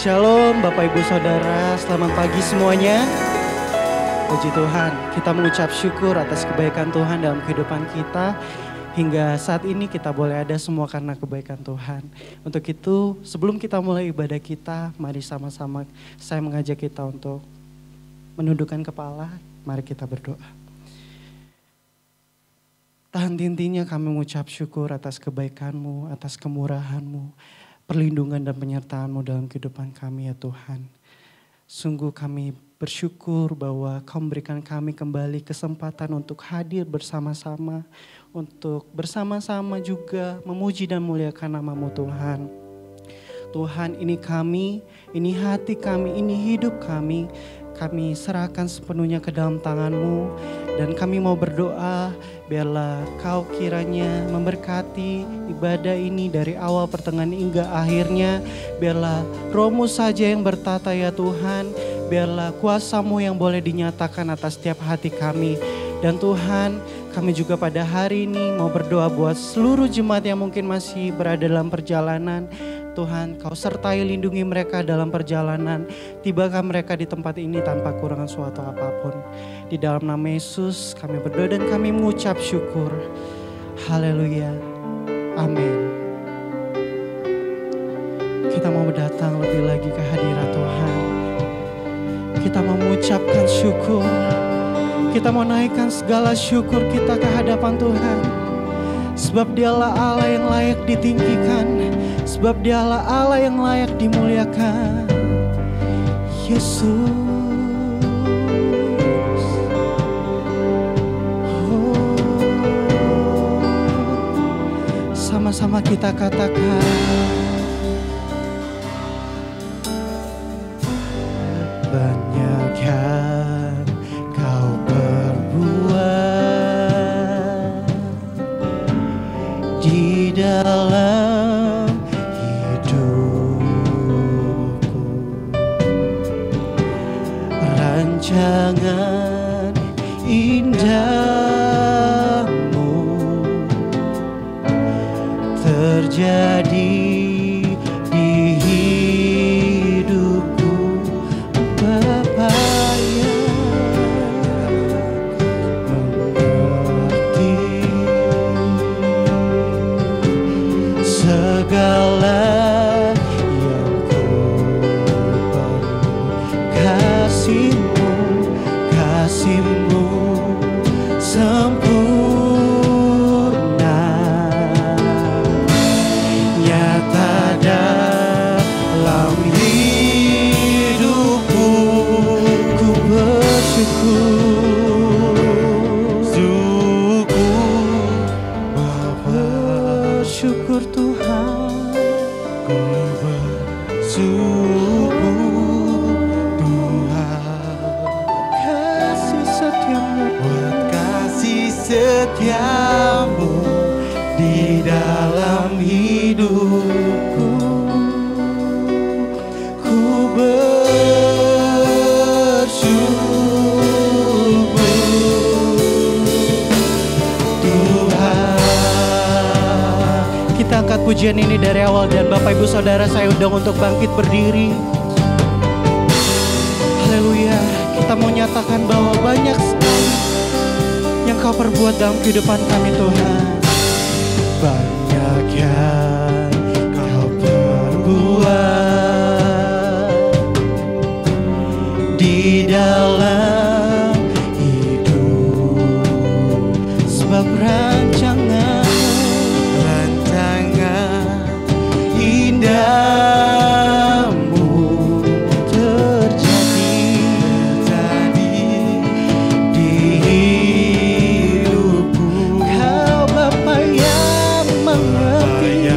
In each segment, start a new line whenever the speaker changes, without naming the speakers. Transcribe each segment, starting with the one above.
Shalom Bapak Ibu Saudara, selamat pagi semuanya. Puji Tuhan, kita mengucap syukur atas kebaikan Tuhan dalam kehidupan kita. Hingga saat ini kita boleh ada semua karena kebaikan Tuhan. Untuk itu sebelum kita mulai ibadah kita, mari sama-sama saya mengajak kita untuk menundukkan kepala. Mari kita berdoa. Tahan intinya kami mengucap syukur atas kebaikan-Mu, atas kemurahan-Mu, perlindungan dan penyertaan-Mu dalam kehidupan kami ya Tuhan. Sungguh kami bersyukur bahwa Kau memberikan kami kembali kesempatan untuk hadir bersama-sama. Untuk bersama-sama juga memuji dan muliakan nama-Mu Tuhan. Tuhan, ini kami, ini hati kami, ini hidup kami. Kami serahkan sepenuhnya ke dalam tangan-Mu. Dan kami mau berdoa, biarlah Kau kiranya memberkati ibadah ini dari awal pertengahan hingga akhirnya. Biarlah Roh-Mu saja yang bertata ya Tuhan. Biarlah kuasa-Mu yang boleh dinyatakan atas setiap hati kami. Dan Tuhan, kami juga pada hari ini mau berdoa buat seluruh jemaat yang mungkin masih berada dalam perjalanan. Tuhan, Kau sertai lindungi mereka dalam perjalanan. Tibakan mereka di tempat ini tanpa kurangan suatu apapun. Di dalam nama Yesus kami berdoa dan kami mengucap syukur. Haleluya. Amin. Kita mau datang lebih lagi ke hadirat Tuhan. Kita mau mengucapkan syukur. Kita mau naikkan segala syukur kita ke hadapan Tuhan. Sebab Dialah Allah yang layak ditinggikan. Sebab Dialah Allah yang layak dimuliakan. Yesus. Sama-sama kita katakan. Banyak yang Kau perbuat di dalam hidupku. Rancangan indahmu terjadi di hidupku. Bapa yang mengerti segala yang ku perlu. Kasih-Mu, kasih-Mu sempurna, nyata dalam hidupku. Ku bersyukur, bersyukur Tuhan. Ku bersyukur Tuhan. Kasih setiamu, buat kasih setiamu di dalam hidupku. Ku bersyukur Tuhan. Kita angkat pujian ini dari awal dan Bapak Ibu Saudara saya undang untuk bangkit berdiri. Haleluya. Kita mau nyatakan bahwa banyak sekali yang Kau perbuat dalam kehidupan kami Tuhan. Banyak yang Kau perbuat di dalam hidup. Sebab rancangan indahmu terjadi di hidupku. Kau Bapa yang mengerti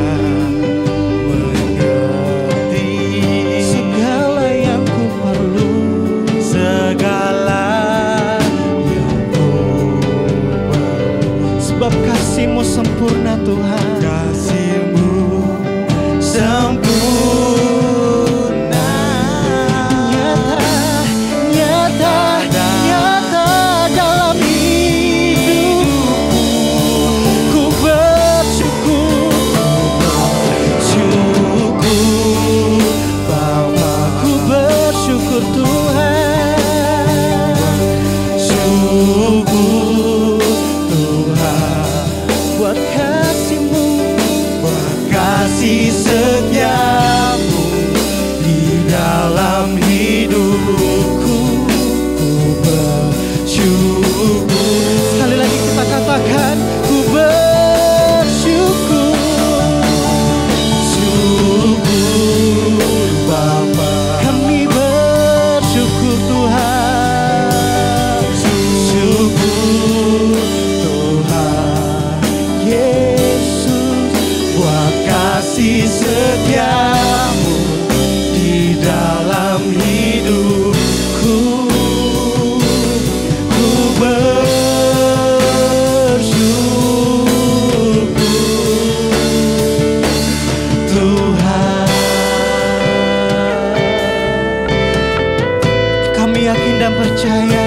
dan percaya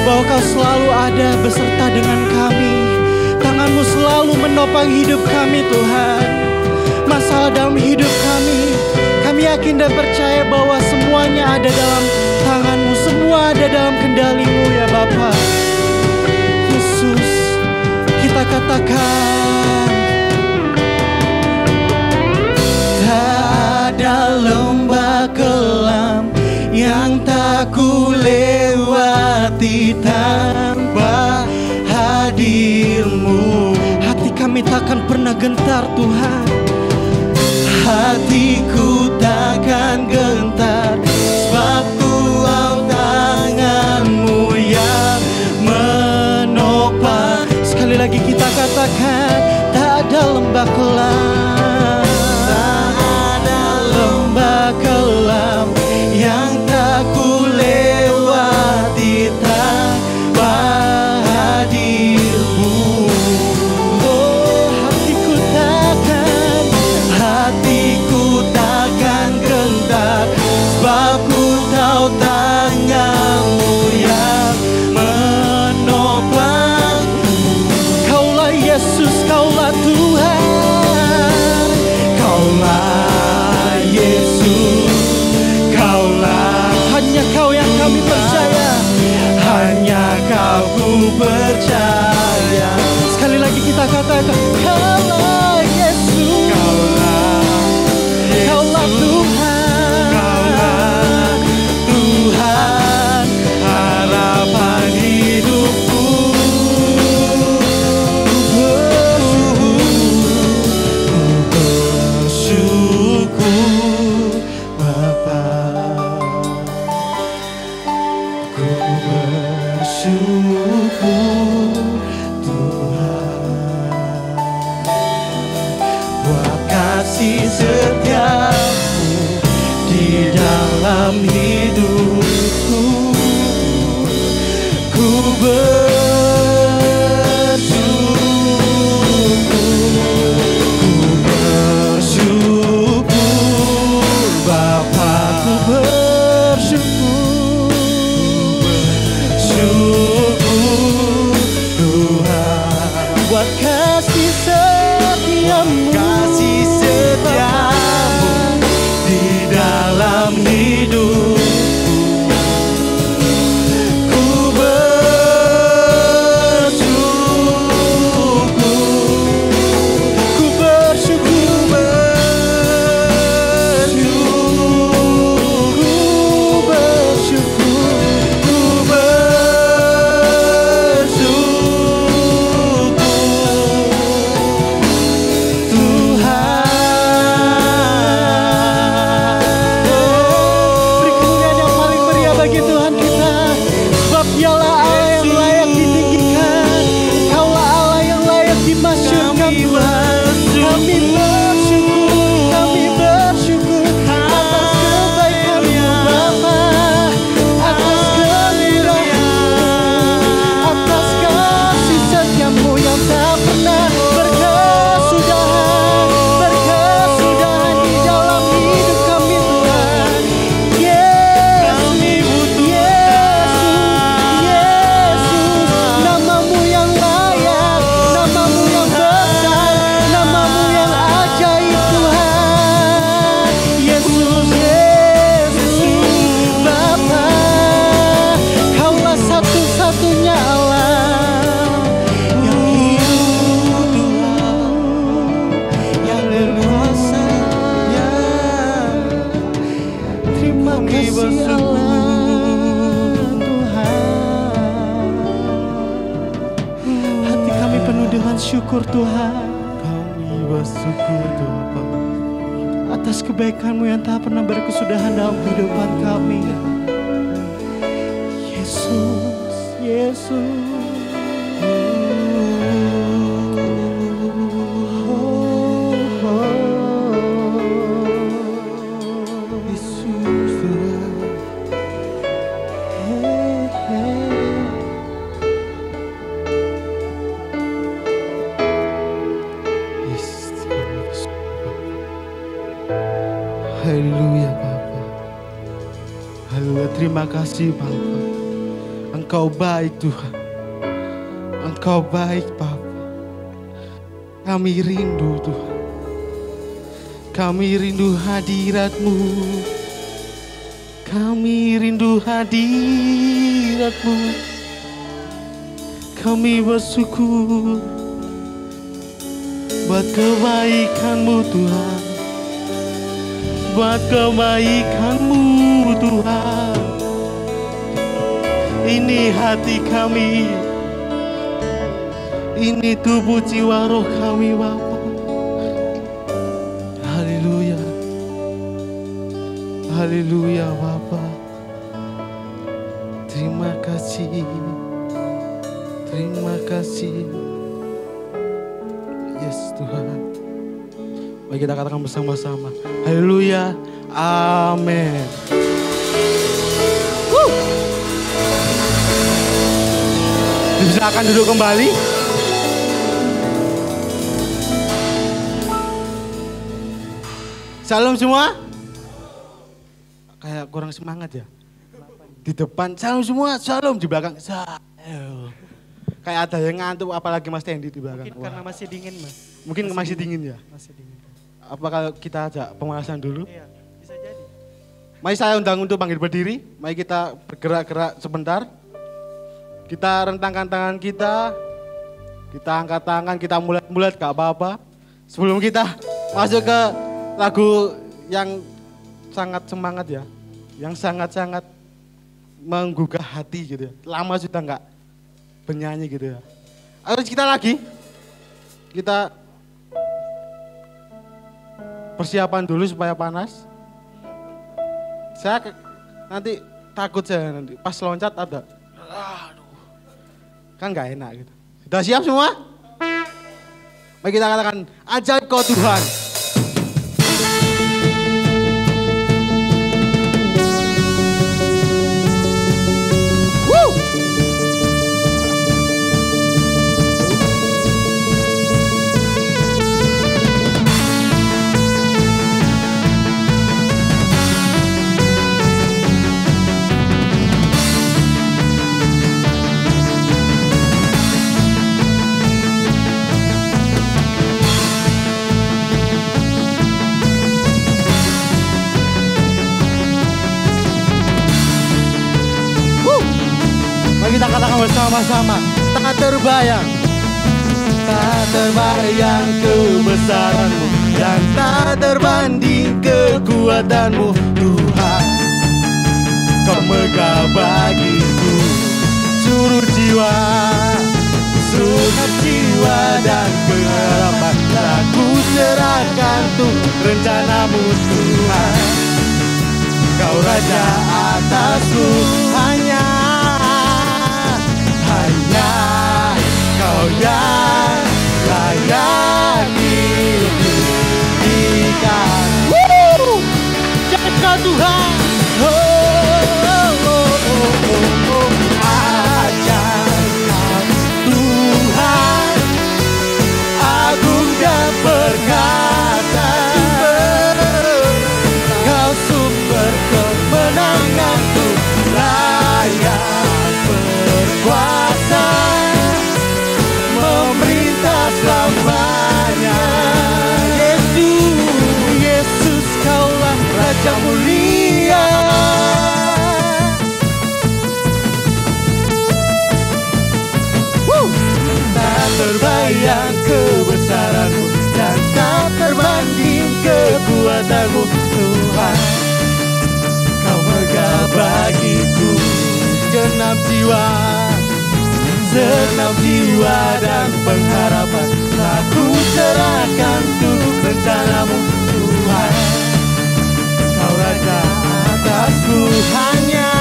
bahwa Kau selalu ada beserta dengan kami. Tangan-Mu selalu menopang hidup kami Tuhan. Masalah dalam hidup kami yakin dan percaya bahwa semuanya ada dalam tangan-Mu, semua ada dalam kendali-Mu ya Bapa. Yesus, kita katakan, tak ada lembah kelam yang tak ku lewati tanpa hadir-Mu. Hati kami takkan pernah gentar Tuhan. Hatiku takkan gentar, sebab Kau tangan-Mu yang menopang. Sekali lagi kita katakan, tak ada lembah kelam, tak ada lembah kelam yang tak ku lewati tanpa hadir-Mu. Oh, hatiku takkan gentar, sebab ku tahu tangan-Mu yang menopang. Kaulah Yesus, Kaulah Tuhan, Kaulah Yesus, Kaulah. Hanya Kau yang kami percaya, hanya Kau ku percaya. Sekali lagi kita katakan, Kaulah Yesus, Kaulah Tuhan, Tuhan, harapan hidupku. Ku bersyukur Bapa, ku bersyukur Tuhan, buat kasih setiamu di dalam hidupku. Ku bersyukur Bapa, ku bersyukur Tuhan, buat kasih setiamu di dalam hidupku. Ku syukur Tuhan.
Kami bersyukur Tuhan
atas kebaikan-Mu yang tak pernah berkesudahan dalam kehidupan kami. Yesus, Yesus.
Haleluya Bapa, Haleluya, terima kasih Bapa. Engkau baik Tuhan. Engkau baik Bapa. Kami rindu Tuhan. Kami rindu hadirat-Mu. Kami rindu hadirat-Mu. Kami bersyukur buat kebaikan-Mu Tuhan. Buat kebaikan-Mu Tuhan. Ini hati kami. Ini tubuh jiwa roh kami Bapa. Haleluya. Haleluya Bapa. Terima kasih. Terima kasih. Yes Tuhan. Mari kita katakan bersama-sama. Haleluya. Amin. Silakan duduk kembali. Salam semua. Kayak kurang semangat ya. Di depan salam semua, salam di belakang. Kayak ada yang ngantuk, apalagi Mas Tendi di belakang.
Mungkin karena masih dingin Mas.
Mungkin masih dingin ya.
Masih dingin.
Apa kalau kita ajak pemanasan dulu?
Iya, bisa jadi.
Mari saya undang untuk panggil berdiri. Mari kita bergerak-gerak sebentar. Kita rentangkan tangan kita. Kita angkat tangan, kita mulet-mulet gak apa-apa. Sebelum kita masuk ke lagu yang sangat semangat ya. Yang sangat-sangat menggugah hati gitu ya. Lama sudah gak bernyanyi gitu ya. Ayo kita lagi. Kita persiapan dulu supaya panas. Saya nanti takut saya nanti pas loncat ada. Aduh. Kan gak enak gitu. Sudah siap semua? Mari kita katakan ajaib Kau Tuhan. Kita katakan bersama-sama, tak terbayang kebesaran-Mu dan tak terbanding kekuatan-Mu Tuhan. Kau megah bagiku seluruh jiwa, segenap jiwa dan pengharapan. Aku serahkan tuh rencana-Mu Tuhan. Kau Raja atasku, hanya Kau yang layak diberikan. Jaga Tuhan. Ajaib Tuhan, agung dan perkasa. Kau sumber kemenanganku, layak berkuasa, memerintah selamanya. Yesus, Kaulah Raja mulia. Tak terbayang kebesaran-Mu dan tak terbanding kekuatan-Mu Tuhan. Kau megah bagiku segenap jiwa dan pengharapan. Aku serahkan untuk rencana-Mu Tuhan. Kau Raja atasku, hanya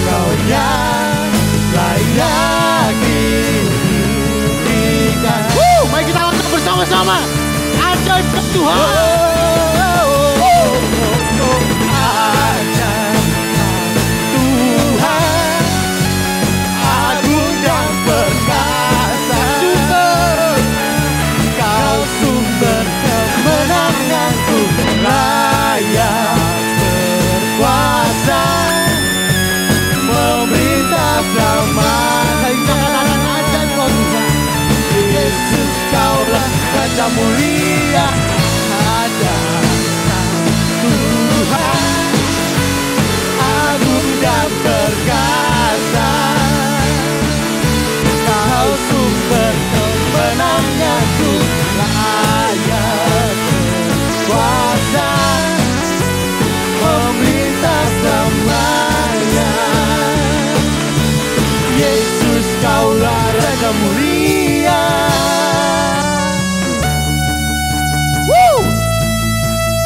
Kau yang layak diberikan. Mari kita lakukan bersama-sama. Ajaib Tuhan. Kau sumber kemenanganku, layak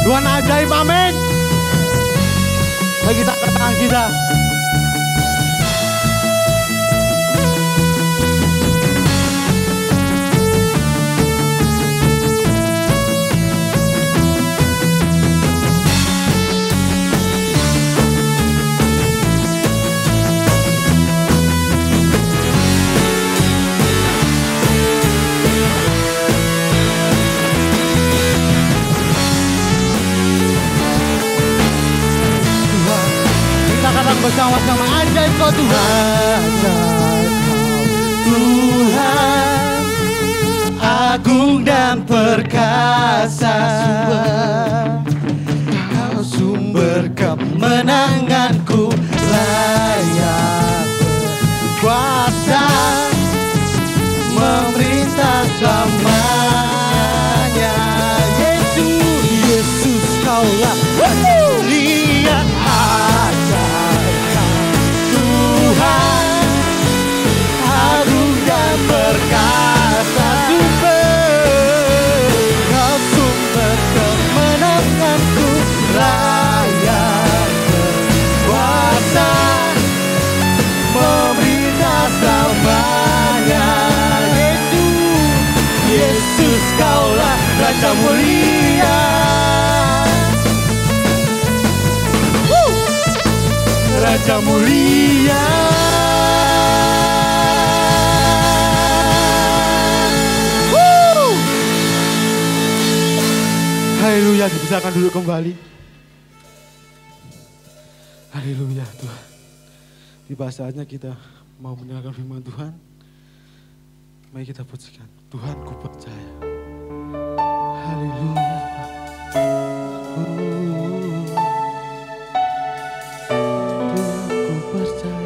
Tuhan ajaib, amin. Mari kita angkat tangan kita. Bersama-sama ajaib kau Tuhan, ajaib kau Tuhan, agung dan perkasa, kau sumber kemenanganku, layak berkuasa, memerintah selamanya. Yesus, Yesus kaulah lihat perkasa, kau sumber kemenanganku, layak berkuasa, memerintah selamanya. Yesus, Yesus kaulah Raja mulia, Raja mulia. Haleluya, dipersilakan duduk kembali. Haleluya Tuhan. Tiba saatnya kita mau mendengarkan firman Tuhan. Mari kita pujikan. Tuhan ku percaya. Haleluya. Tuhan ku percaya.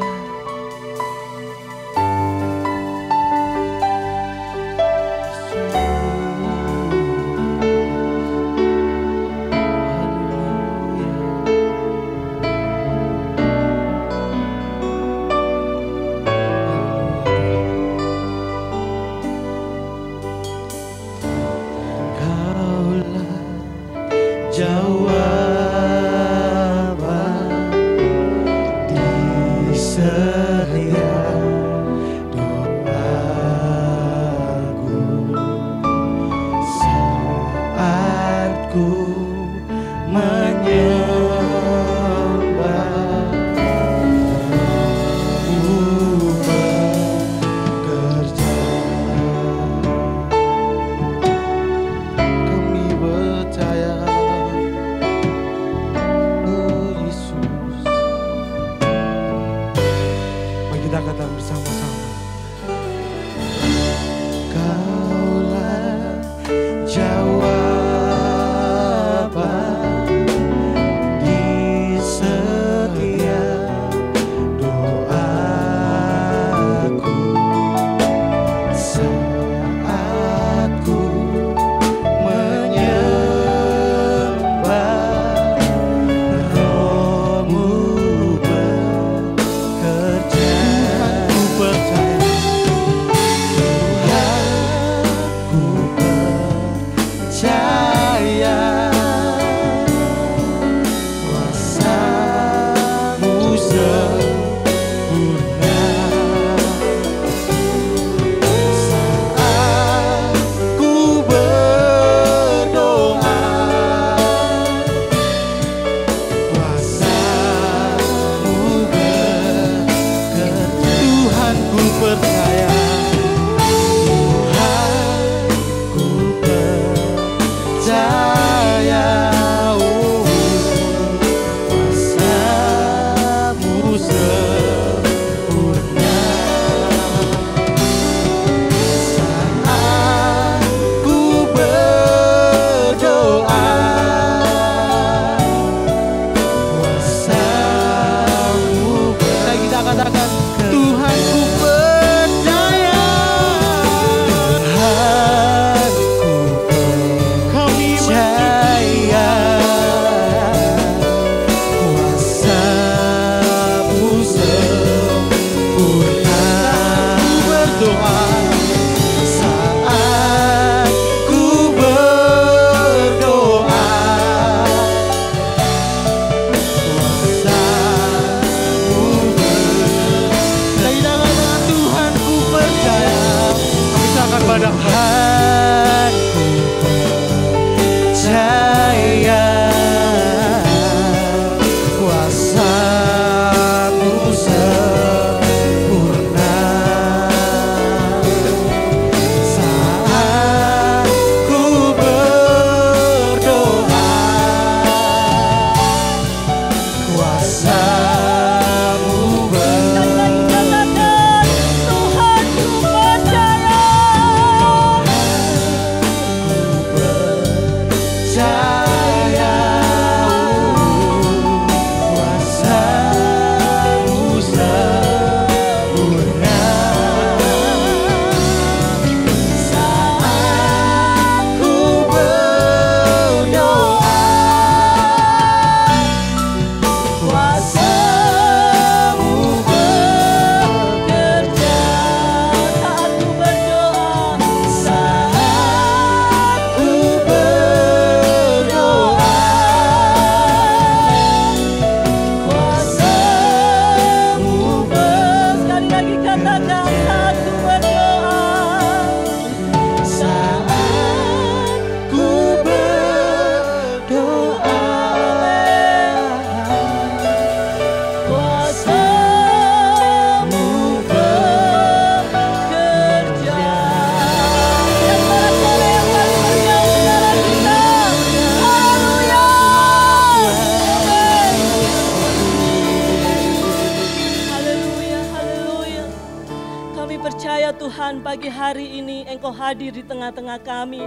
pagi hari ini Engkau hadir di tengah-tengah kami.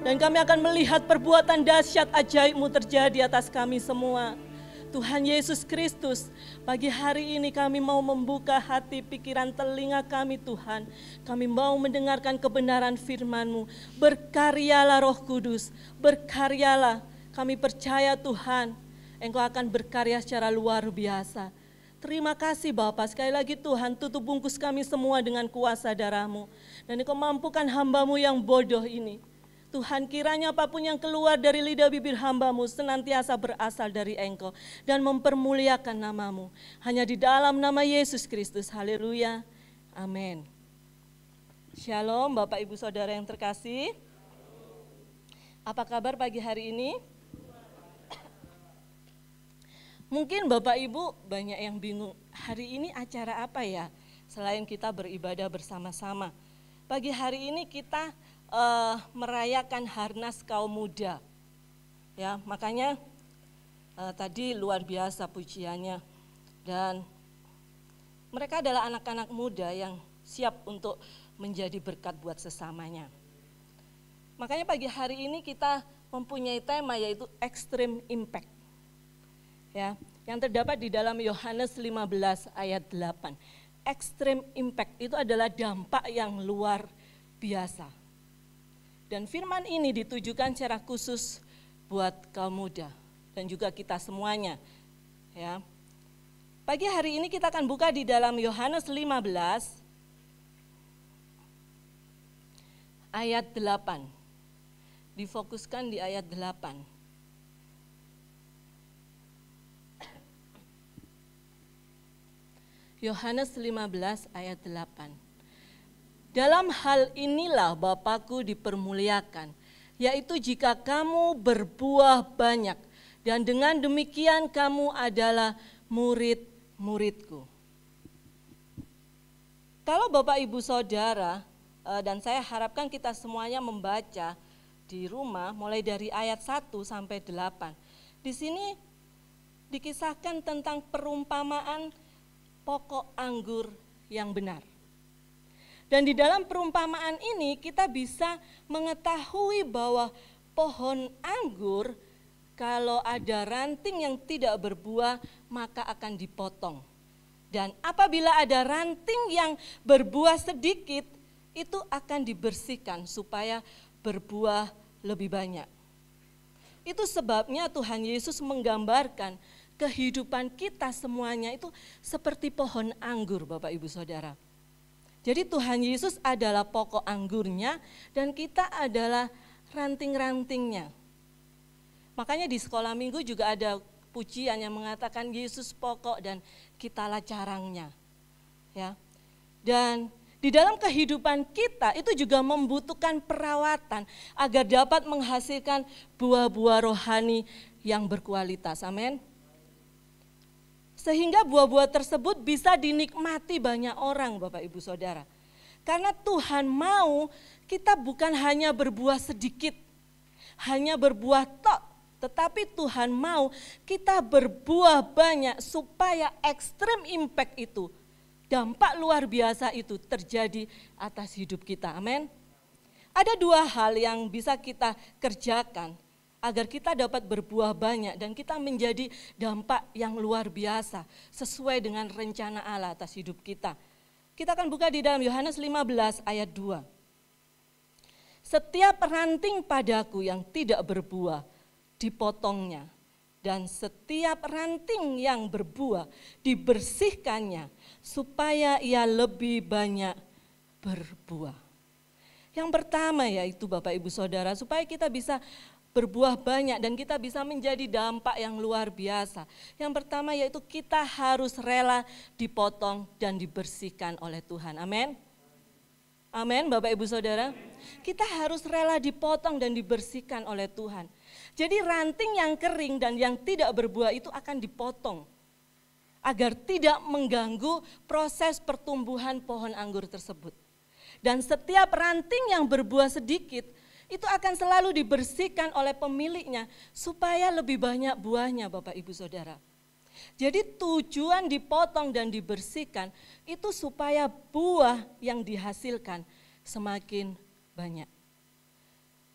Dan kami akan melihat perbuatan dahsyat ajaib-Mu terjadi atas kami semua. Tuhan Yesus Kristus, pagi hari ini kami mau membuka hati, pikiran, telinga kami Tuhan. Kami mau mendengarkan kebenaran firman-Mu. Berkaryalah Roh Kudus, berkaryalah. Kami percaya Tuhan, Engkau akan berkarya secara luar biasa. Terima kasih Bapa, sekali lagi Tuhan tutup bungkus kami semua dengan kuasa darah-Mu. Dan Engkau mampukan hamba-Mu yang bodoh ini. Tuhan, kiranya apapun yang keluar dari lidah bibir hamba-Mu senantiasa berasal dari Engkau dan mempermuliakan nama-Mu. Hanya di dalam nama Yesus Kristus, haleluya, amin. Shalom Bapak Ibu Saudara yang terkasih. Apa kabar pagi hari ini? Mungkin Bapak Ibu banyak yang bingung, hari ini acara apa ya? Selain kita beribadah bersama-sama. Pagi hari ini kita merayakan Harnas Kaum Muda. Ya, makanya tadi luar biasa pujiannya. Dan mereka adalah anak-anak muda yang siap untuk menjadi berkat buat sesamanya. Makanya pagi hari ini kita mempunyai tema yaitu Extreme Impact. Ya, yang terdapat di dalam Yohanes 15 ayat 8. Extreme Impact itu adalah dampak yang luar biasa. Dan firman ini ditujukan secara khusus buat kaum muda dan juga kita semuanya. Ya. Pagi hari ini kita akan buka di dalam Yohanes 15 ayat 8. Difokuskan di ayat 8. Yohanes 15 ayat 8. Dalam hal inilah Bapakku dipermuliakan, yaitu jika kamu berbuah banyak, dan dengan demikian kamu adalah murid-muridku. Kalau Bapak Ibu Saudara, dan saya harapkan kita semuanya membaca di rumah mulai dari ayat 1 sampai 8. Di sini dikisahkan tentang perumpamaan pokok anggur yang benar. Dan di dalam perumpamaan ini kita bisa mengetahui bahwa pohon anggur kalau ada ranting yang tidak berbuah maka akan dipotong. Dan apabila ada ranting yang berbuah sedikit itu akan dibersihkan supaya berbuah lebih banyak. Itu sebabnya Tuhan Yesus menggambarkan kehidupan kita semuanya itu seperti pohon anggur Bapak Ibu Saudara. Jadi Tuhan Yesus adalah pokok anggurnya dan kita adalah ranting-rantingnya. Makanya di sekolah minggu juga ada pujian yang mengatakan Yesus pokok dan kitalah carangnya. Ya. Dan di dalam kehidupan kita itu juga membutuhkan perawatan agar dapat menghasilkan buah-buah rohani yang berkualitas. Amin. Sehingga buah-buah tersebut bisa dinikmati banyak orang Bapak Ibu Saudara. Karena Tuhan mau kita bukan hanya berbuah sedikit, hanya berbuah tok. Tetapi Tuhan mau kita berbuah banyak supaya extreme impact itu, dampak luar biasa itu terjadi atas hidup kita. Amin. Ada dua hal yang bisa kita kerjakan agar kita dapat berbuah banyak dan kita menjadi dampak yang luar biasa sesuai dengan rencana Allah atas hidup kita. Kita akan buka di dalam Yohanes 15 ayat 2. Setiap ranting padaku yang tidak berbuah dipotongnya, dan setiap ranting yang berbuah dibersihkannya supaya ia lebih banyak berbuah. Yang pertama yaitu Bapak Ibu Saudara, supaya kita bisa berbuah banyak dan kita bisa menjadi dampak yang luar biasa. Yang pertama yaitu kita harus rela dipotong dan dibersihkan oleh Tuhan. Amin. Amin Bapak Ibu Saudara. Kita harus rela dipotong dan dibersihkan oleh Tuhan. Jadi ranting yang kering dan yang tidak berbuah itu akan dipotong. Agar tidak mengganggu proses pertumbuhan pohon anggur tersebut. Dan setiap ranting yang berbuah sedikit itu akan selalu dibersihkan oleh pemiliknya supaya lebih banyak buahnya Bapak Ibu Saudara. Jadi tujuan dipotong dan dibersihkan itu supaya buah yang dihasilkan semakin banyak.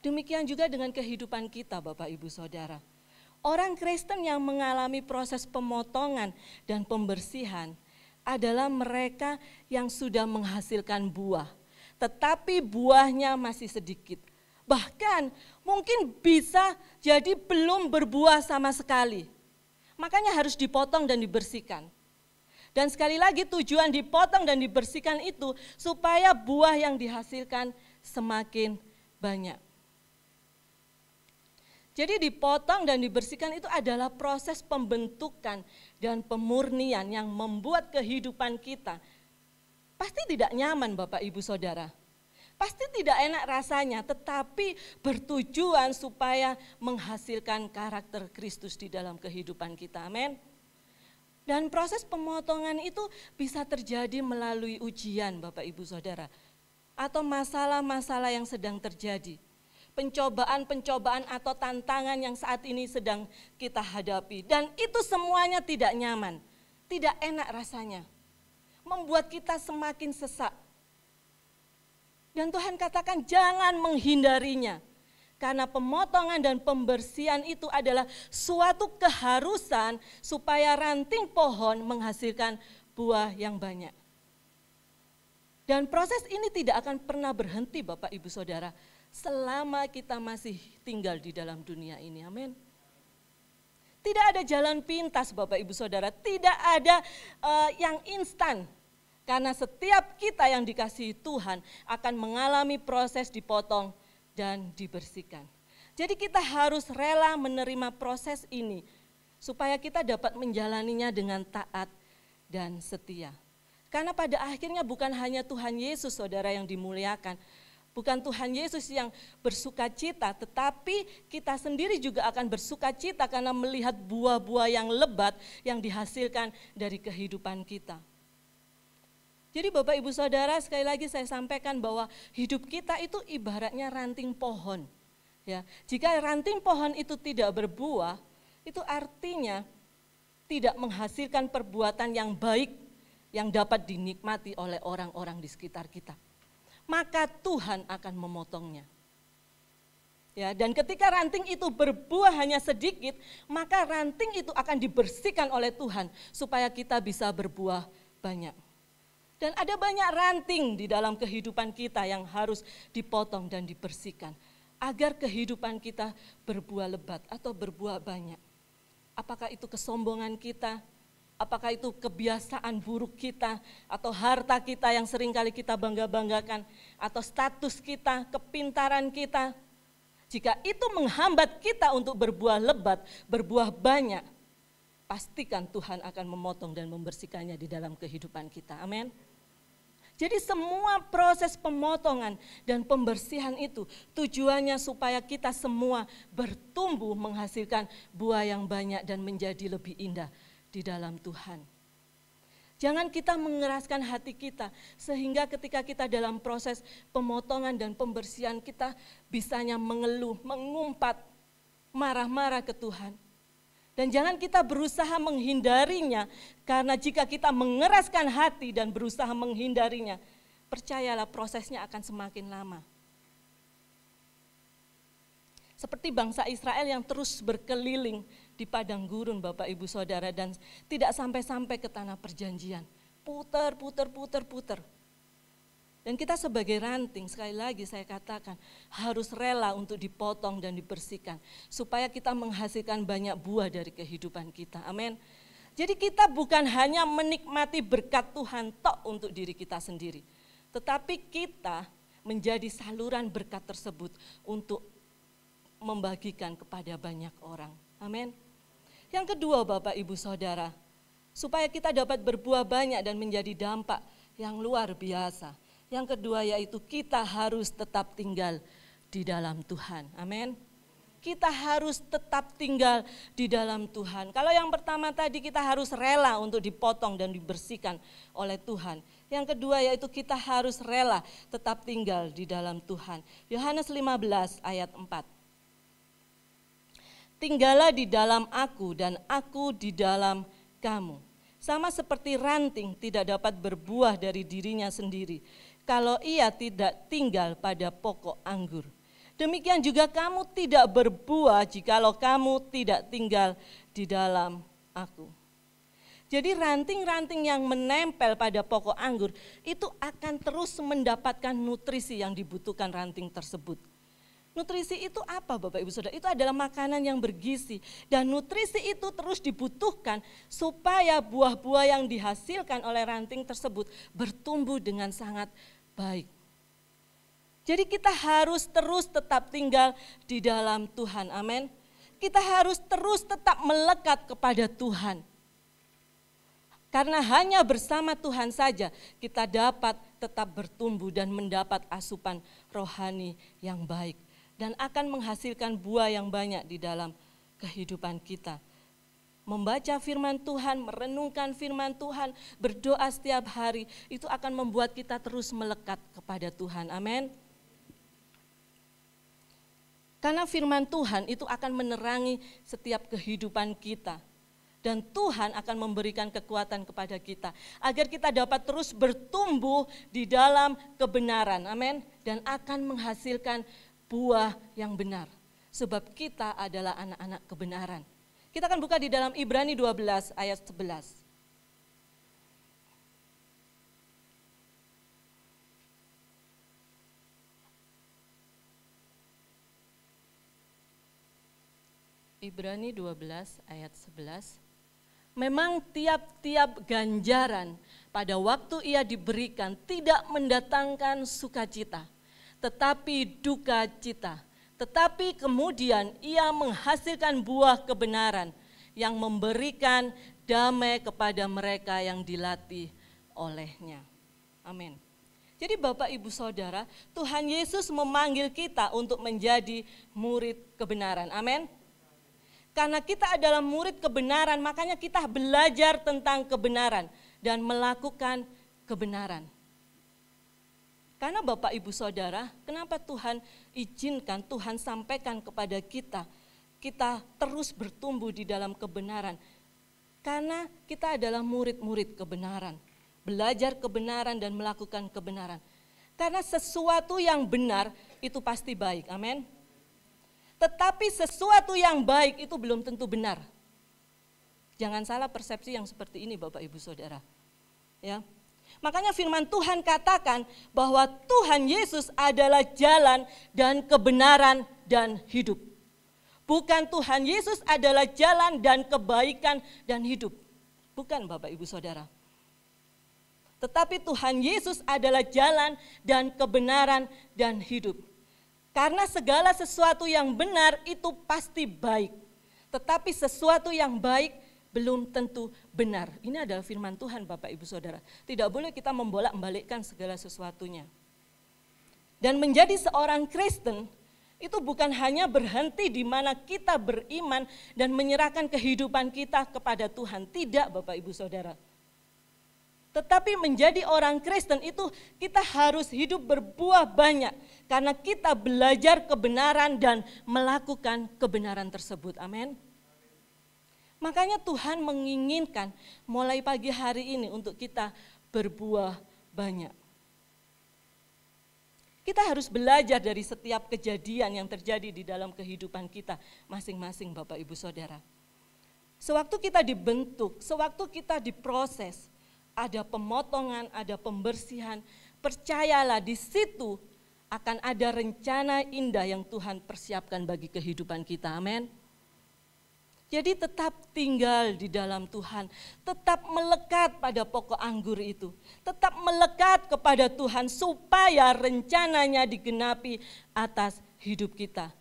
Demikian juga dengan kehidupan kita Bapak Ibu Saudara. Orang Kristen yang mengalami proses pemotongan dan pembersihan adalah mereka yang sudah menghasilkan buah. Tetapi buahnya masih sedikit. Bahkan mungkin bisa jadi belum berbuah sama sekali. Makanya harus dipotong dan dibersihkan. Dan sekali lagi tujuan dipotong dan dibersihkan itu supaya buah yang dihasilkan semakin banyak. Jadi dipotong dan dibersihkan itu adalah proses pembentukan dan pemurnian yang membuat kehidupan kita pasti tidak nyaman Bapak Ibu Saudara. Pasti tidak enak rasanya, tetapi bertujuan supaya menghasilkan karakter Kristus di dalam kehidupan kita. Amin. Dan proses pemotongan itu bisa terjadi melalui ujian Bapak Ibu Saudara. Atau masalah-masalah yang sedang terjadi. Pencobaan-pencobaan atau tantangan yang saat ini sedang kita hadapi. Dan itu semuanya tidak nyaman, tidak enak rasanya. Membuat kita semakin sesak. Dan Tuhan katakan jangan menghindarinya. Karena pemotongan dan pembersihan itu adalah suatu keharusan supaya ranting pohon menghasilkan buah yang banyak. Dan proses ini tidak akan pernah berhenti Bapak Ibu Saudara. Selama kita masih tinggal di dalam dunia ini, amin. Tidak ada jalan pintas Bapak Ibu Saudara, tidak ada yang instan. Karena setiap kita yang dikasihi Tuhan akan mengalami proses dipotong dan dibersihkan. Jadi kita harus rela menerima proses ini supaya kita dapat menjalaninya dengan taat dan setia. Karena pada akhirnya bukan hanya Tuhan Yesus Saudara yang dimuliakan, bukan Tuhan Yesus yang bersuka cita, tetapi kita sendiri juga akan bersuka cita karena melihat buah-buah yang lebat yang dihasilkan dari kehidupan kita. Jadi Bapak Ibu Saudara, sekali lagi saya sampaikan bahwa hidup kita itu ibaratnya ranting pohon. Ya, jika ranting pohon itu tidak berbuah, itu artinya tidak menghasilkan perbuatan yang baik yang dapat dinikmati oleh orang-orang di sekitar kita. Maka Tuhan akan memotongnya. Ya, dan ketika ranting itu berbuah hanya sedikit, maka ranting itu akan dibersihkan oleh Tuhan supaya kita bisa berbuah banyak. Dan ada banyak ranting di dalam kehidupan kita yang harus dipotong dan dibersihkan agar kehidupan kita berbuah lebat atau berbuah banyak. Apakah itu kesombongan kita, apakah itu kebiasaan buruk kita, atau harta kita yang seringkali kita bangga-banggakan, atau status kita, kepintaran kita. Jika itu menghambat kita untuk berbuah lebat, berbuah banyak, pastikan Tuhan akan memotong dan membersihkannya di dalam kehidupan kita. Amin. Jadi semua proses pemotongan dan pembersihan itu tujuannya supaya kita semua bertumbuh menghasilkan buah yang banyak dan menjadi lebih indah di dalam Tuhan. Jangan kita mengeraskan hati kita sehingga ketika kita dalam proses pemotongan dan pembersihan kita bisanya mengeluh, mengumpat, marah-marah ke Tuhan. Dan jangan kita berusaha menghindarinya, karena jika kita mengeraskan hati dan berusaha menghindarinya, percayalah prosesnya akan semakin lama. Seperti bangsa Israel yang terus berkeliling di padang gurun Bapak Ibu Saudara dan tidak sampai-sampai ke tanah perjanjian. Putar. Dan kita sebagai ranting, sekali lagi saya katakan, harus rela untuk dipotong dan dibersihkan. Supaya kita menghasilkan banyak buah dari kehidupan kita. Amin. Jadi kita bukan hanya menikmati berkat Tuhan tok untuk diri kita sendiri. Tetapi kita menjadi saluran berkat tersebut untuk membagikan kepada banyak orang. Amin. Yang kedua Bapak Ibu Saudara, supaya kita dapat berbuah banyak dan menjadi dampak yang luar biasa. Yang kedua yaitu kita harus tetap tinggal di dalam Tuhan. Amin. Kita harus tetap tinggal di dalam Tuhan. Kalau yang pertama tadi kita harus rela untuk dipotong dan dibersihkan oleh Tuhan. Yang kedua yaitu kita harus rela tetap tinggal di dalam Tuhan. Yohanes 15 ayat 4. Tinggallah di dalam aku dan aku di dalam kamu. Sama seperti ranting tidak dapat berbuah dari dirinya sendiri kalau ia tidak tinggal pada pokok anggur. Demikian juga kamu tidak berbuah jikalau kamu tidak tinggal di dalam aku. Jadi ranting-ranting yang menempel pada pokok anggur itu akan terus mendapatkan nutrisi yang dibutuhkan ranting tersebut. Nutrisi itu apa Bapak Ibu Saudara? Itu adalah makanan yang bergizi. Dan nutrisi itu terus dibutuhkan supaya buah-buah yang dihasilkan oleh ranting tersebut bertumbuh dengan sangat baik. Jadi kita harus terus tetap tinggal di dalam Tuhan, amin. Kita harus terus tetap melekat kepada Tuhan. Karena hanya bersama Tuhan saja kita dapat tetap bertumbuh dan mendapat asupan rohani yang baik. Dan akan menghasilkan buah yang banyak di dalam kehidupan kita. Membaca firman Tuhan, merenungkan firman Tuhan, berdoa setiap hari, itu akan membuat kita terus melekat kepada Tuhan, amin. Karena firman Tuhan itu akan menerangi setiap kehidupan kita. Dan Tuhan akan memberikan kekuatan kepada kita. Agar kita dapat terus bertumbuh di dalam kebenaran. Amin. Dan akan menghasilkan buah yang benar. Sebab kita adalah anak-anak kebenaran. Kita akan buka di dalam Ibrani 12 ayat 11. Ibrani 12 ayat 11. Memang tiap-tiap ganjaran pada waktu ia diberikan tidak mendatangkan sukacita, tetapi duka cita. Tetapi kemudian ia menghasilkan buah kebenaran yang memberikan damai kepada mereka yang dilatih olehnya. Amin. Jadi Bapak Ibu Saudara, Tuhan Yesus memanggil kita untuk menjadi murid kebenaran. Amin. Karena kita adalah murid kebenaran, makanya kita belajar tentang kebenaran dan melakukan kebenaran. Karena Bapak Ibu Saudara, kenapa Tuhan izinkan, Tuhan sampaikan kepada kita, kita terus bertumbuh di dalam kebenaran. Karena kita adalah murid-murid kebenaran, belajar kebenaran dan melakukan kebenaran. Karena sesuatu yang benar itu pasti baik, amin. Tetapi sesuatu yang baik itu belum tentu benar. Jangan salah persepsi yang seperti ini Bapak Ibu Saudara. Ya. Makanya firman Tuhan katakan bahwa Tuhan Yesus adalah jalan dan kebenaran dan hidup. Bukan Tuhan Yesus adalah jalan dan kebaikan dan hidup. Bukan Bapak Ibu Saudara. Tetapi Tuhan Yesus adalah jalan dan kebenaran dan hidup. Karena segala sesuatu yang benar itu pasti baik. Tetapi sesuatu yang baik belum tentu benar. Ini adalah firman Tuhan Bapak Ibu Saudara. Tidak boleh kita membolak-balikkan segala sesuatunya. Dan menjadi seorang Kristen itu bukan hanya berhenti di mana kita beriman dan menyerahkan kehidupan kita kepada Tuhan. Tidak Bapak Ibu Saudara. Tetapi menjadi orang Kristen itu kita harus hidup berbuah banyak. Karena kita belajar kebenaran dan melakukan kebenaran tersebut. Amin. Makanya Tuhan menginginkan mulai pagi hari ini untuk kita berbuah banyak. Kita harus belajar dari setiap kejadian yang terjadi di dalam kehidupan kita masing-masing Bapak Ibu Saudara. Sewaktu kita dibentuk, sewaktu kita diproses, ada pemotongan, ada pembersihan, percayalah di situ akan ada rencana indah yang Tuhan persiapkan bagi kehidupan kita, amin. Jadi tetap tinggal di dalam Tuhan, tetap melekat pada pokok anggur itu, tetap melekat kepada Tuhan supaya rencananya digenapi atas hidup kita.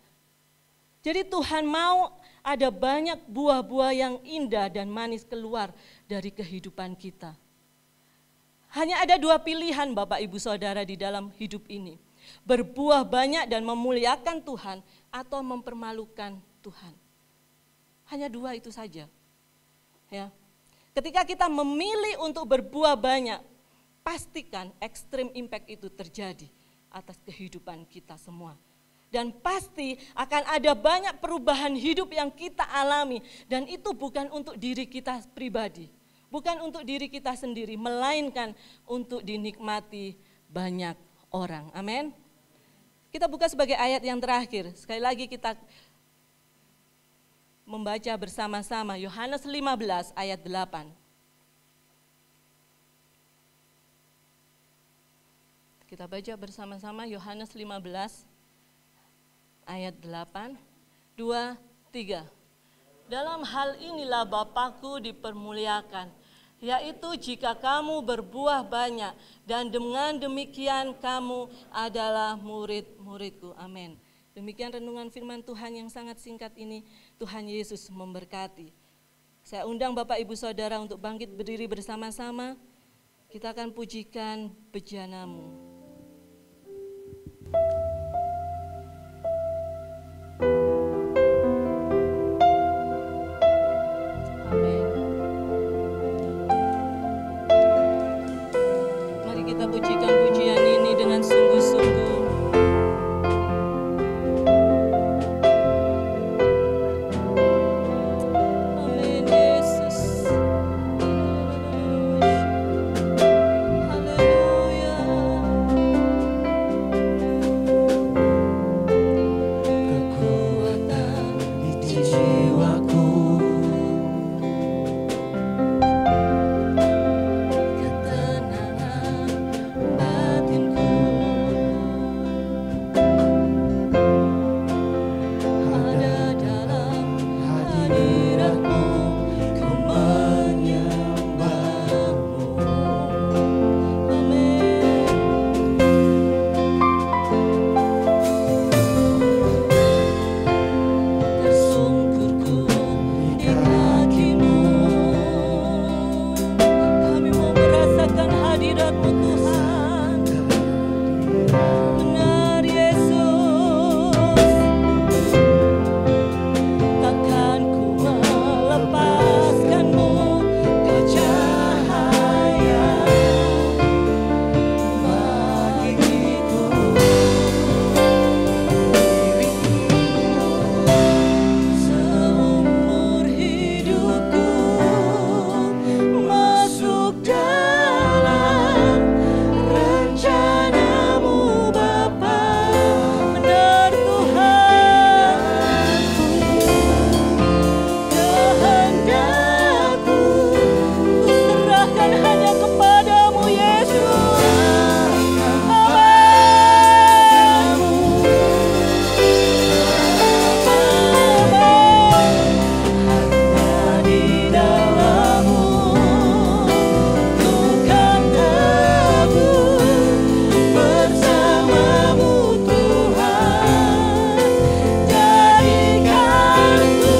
Jadi Tuhan mau ada banyak buah-buah yang indah dan manis keluar dari kehidupan kita. Hanya ada dua pilihan Bapak Ibu Saudara di dalam hidup ini. Berbuah banyak dan memuliakan Tuhan atau mempermalukan Tuhan. Hanya dua itu saja. Ya. Ketika kita memilih untuk berbuah banyak, pastikan ekstrim impact itu terjadi atas kehidupan kita semua. Dan pasti akan ada banyak perubahan hidup yang kita alami dan itu bukan untuk diri kita pribadi. Bukan untuk diri kita sendiri, melainkan untuk dinikmati banyak orang. Amin. Kita buka sebagai ayat yang terakhir. Sekali lagi kita membaca bersama-sama Yohanes 15 ayat 8. Kita baca bersama-sama Yohanes 15 ayat 8, 2, 3. Dalam hal inilah Bapa-Ku dipermuliakan, yaitu jika kamu berbuah banyak, dan dengan demikian kamu adalah murid-murid-Ku. Amin. Demikian renungan firman Tuhan yang sangat singkat ini. Tuhan Yesus memberkati. Saya undang Bapak Ibu Saudara untuk bangkit berdiri bersama-sama. Kita akan pujikan bejana-Mu. Amin. Mari kita pujikan pujian ini dengan sungguh-sungguh. Amin Yesus. Haleluya.
Kekuatan di jiwaku,
Ketenangan batinku ada dalam hadirat-Mu, ku menyembah-Mu. Amin. Tersungkurku di kaki-Mu, kami mau merasakan hadirat-Mu Tuhan. Benar Yesus, takkan ku melepaskan-Mu, Kau cahaya bagiku. Seumur hidupku masuk dalam rencana-Mu Bapa. Benar Tuhan, kehendak-Ku ku serahkan hanya kepada-Mu Yesus. Hanya di dalam-Mu ku kan teguh bersama-Mu Tuhan. Jadikan ku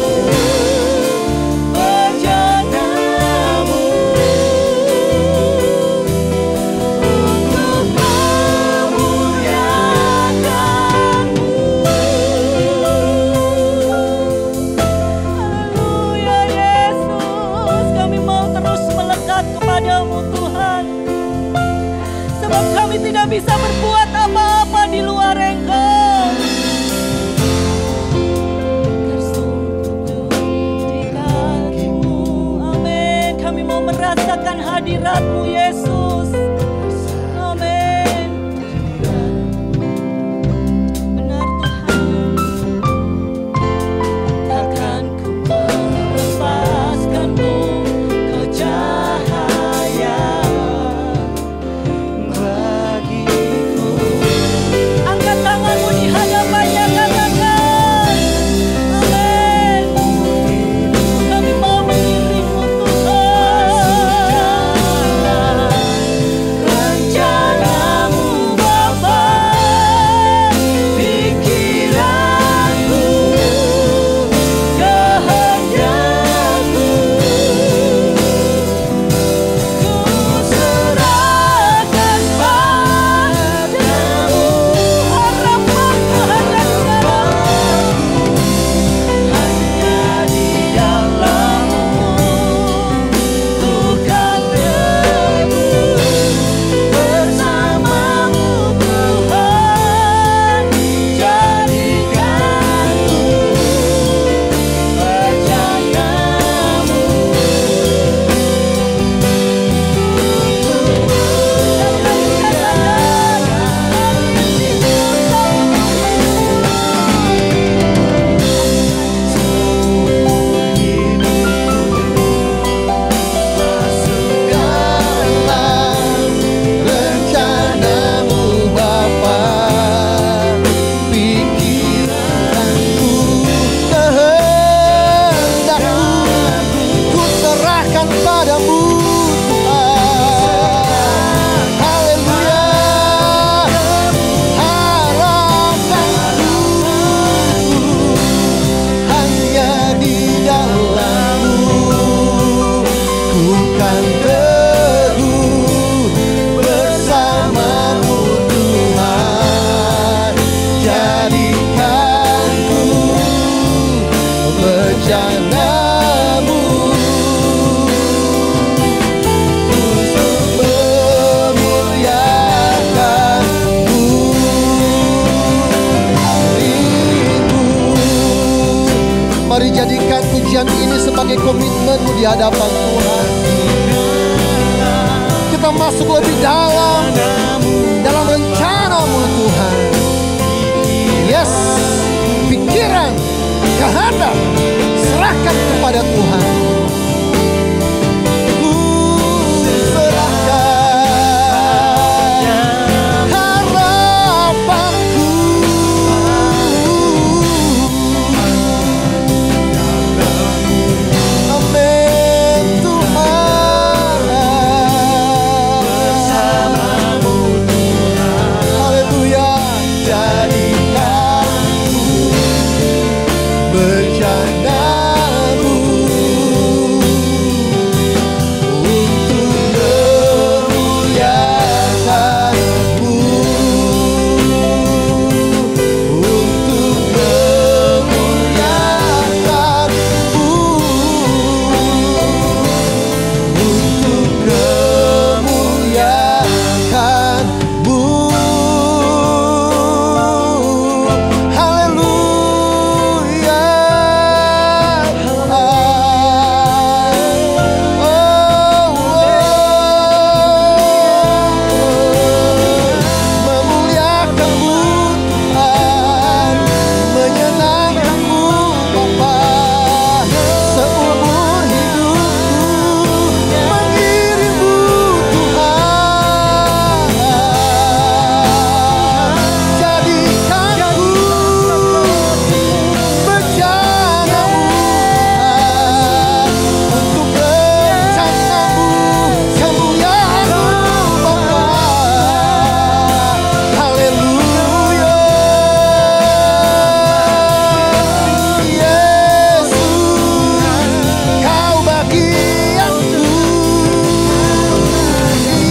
bejana-Mu untuk memuliakan-Mu. Haleluya Yesus, kami mau terus melekat kepada-Mu Tuhan. Sebab kami tidak bisa berbuat apa-apa di luar Engkau. Tersungkur di kaki-Mu, amin. Kami mau merasakan hadirat-Mu Yesus. Amin. Benar Tuhan, takkan ku melepaskan-Mu, Kau cahaya bagiku. Angkat tangan-Mu di hadapannya, katakan, amin. Kami mau mengiring-Mu Tuhan.
serahkan padamu Tuhan. Haleluya. Harapanku hanya di dalam-Mu. Ku kan teguh bersama-Mu Tuhan. Jadikanku bejana-Mu untuk memuliakan-Mu. Mari jadikan pujian ini sebagai komitmen-Mu di hadapan Tuhan. Kita masuk lebih dalam rencana-Mu Tuhan. Yes, pikiran, kehendak, serahkan kepada Tuhan. Ku serahkan harapanku. Amin Tuhan. Haleluya. Jadikanku bejana-Mu untuk memuliakan-Mu, untuk memuliakan-Mu, untuk kemuliaan-Mu. Haleluya. Memuliakan-Mu Tuhan, menyenangkan-Mu Bapa. Seumur hidupku mengiring-Mu Tuhan. Jadikanku bejana-Mu Tuhan, untuk rencana-Mu, kemuliaan-Mu Bapa. Haleluya. Yesus, Kau bagianku.